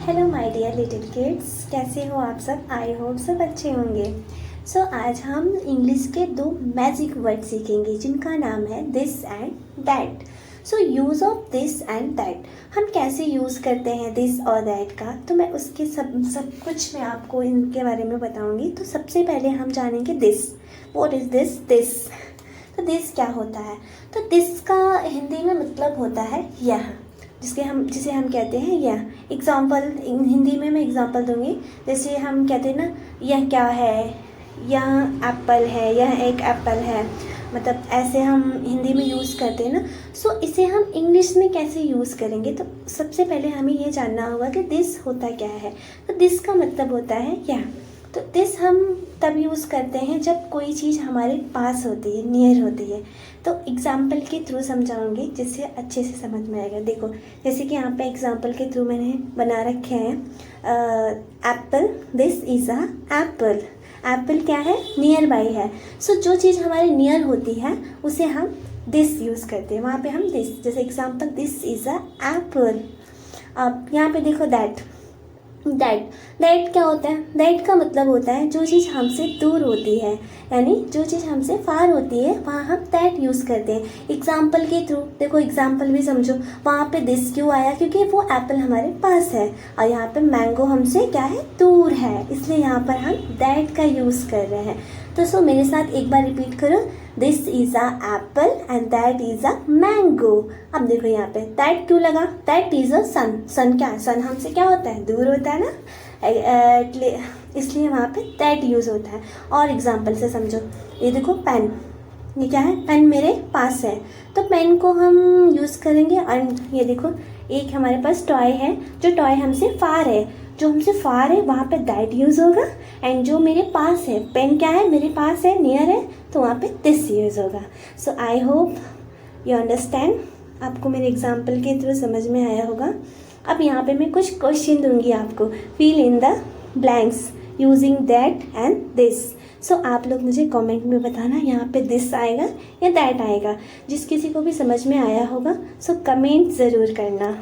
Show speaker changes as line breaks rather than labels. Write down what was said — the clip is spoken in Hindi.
Hello my dear little kids, कैसे हो आप सब। आई होप सब अच्छे होंगे। आज हम इंग्लिश के दो मैजिक वर्ड सीखेंगे जिनका नाम है this and that. Use of this and that, हम कैसे यूज़ करते हैं दिस और दैट का, तो मैं उसके सब कुछ मैं आपको इनके बारे में बताऊंगी। तो सबसे पहले हम जानेंगे this. What is this? This, तो दिस क्या होता है? तो दिस का हिंदी में मतलब होता है यह, जिसे हम कहते हैं यह। एग्जाम्पल हिंदी में मैं एग्जाम्पल दूंगी। जैसे हम कहते हैं ना, यह क्या है, यह एप्पल है, यह एक एप्पल है, मतलब ऐसे हम हिंदी में यूज़ करते हैं ना। इसे हम इंग्लिश में कैसे यूज़ करेंगे? तो सबसे पहले हमें ये जानना होगा कि दिस होता क्या है। तो दिस का मतलब होता है यह। तो दिस हम तब यूज़ करते हैं जब कोई चीज़ हमारे पास होती है, नियर होती है। तो एग्ज़ाम्पल के थ्रू समझाऊंगी जिससे अच्छे से समझ में आएगा। देखो, जैसे कि यहाँ पे एग्ज़ाम्पल के थ्रू मैंने बना रखे हैं Apple, this is a Apple. Apple क्या है? नियर बाई है। जो चीज़ हमारे नियर होती है उसे हम दिस यूज़ करते हैं। वहाँ पे हम दिस, जैसे example this is a Apple. अब यहाँ पे देखो दैट क्या होता है? दैट का मतलब होता है जो चीज़ हमसे दूर होती है, यानी जो चीज़ हमसे फार होती है वहाँ हम दैट यूज़ करते हैं। एग्जाम्पल के थ्रू देखो, एग्जाम्पल भी समझो। वहाँ पे दिस क्यों आया? क्योंकि वो एप्पल हमारे पास है और यहाँ पे मैंगो हमसे क्या है? दूर है, इसलिए यहाँ पर हम दैट का यूज़ कर रहे हैं। तो मेरे साथ एक बार रिपीट करो, this is a Apple and that is a mango. अब देखो यहाँ पे दैट क्यों लगा? दैट इज़ अ सन। सन क्या है? सन हमसे क्या होता है? दूर होता है ना, इसलिए वहाँ पे दैट यूज़ होता है। और एग्जाम्पल से समझो, ये देखो पेन, ये क्या है? पेन मेरे पास है, तो पेन को हम यूज़ करेंगे। और ये देखो, एक हमारे पास टॉय है, जो टॉय हमसे फार है, जो हमसे फार है वहाँ पे दैट यूज़ होगा। एंड जो मेरे पास है, पेन क्या है? मेरे पास है, नियर है, तो वहाँ पे दिस यूज़ होगा। I hope you understand. आपको मेरे एग्जाम्पल के थ्रू समझ में आया होगा। अब यहाँ पे मैं कुछ क्वेश्चन दूंगी आपको, fill in the blanks using that and this. आप लोग मुझे कमेंट में बताना यहाँ पे दिस आएगा या दैट आएगा। जिस किसी को भी समझ में आया होगा कमेंट ज़रूर करना।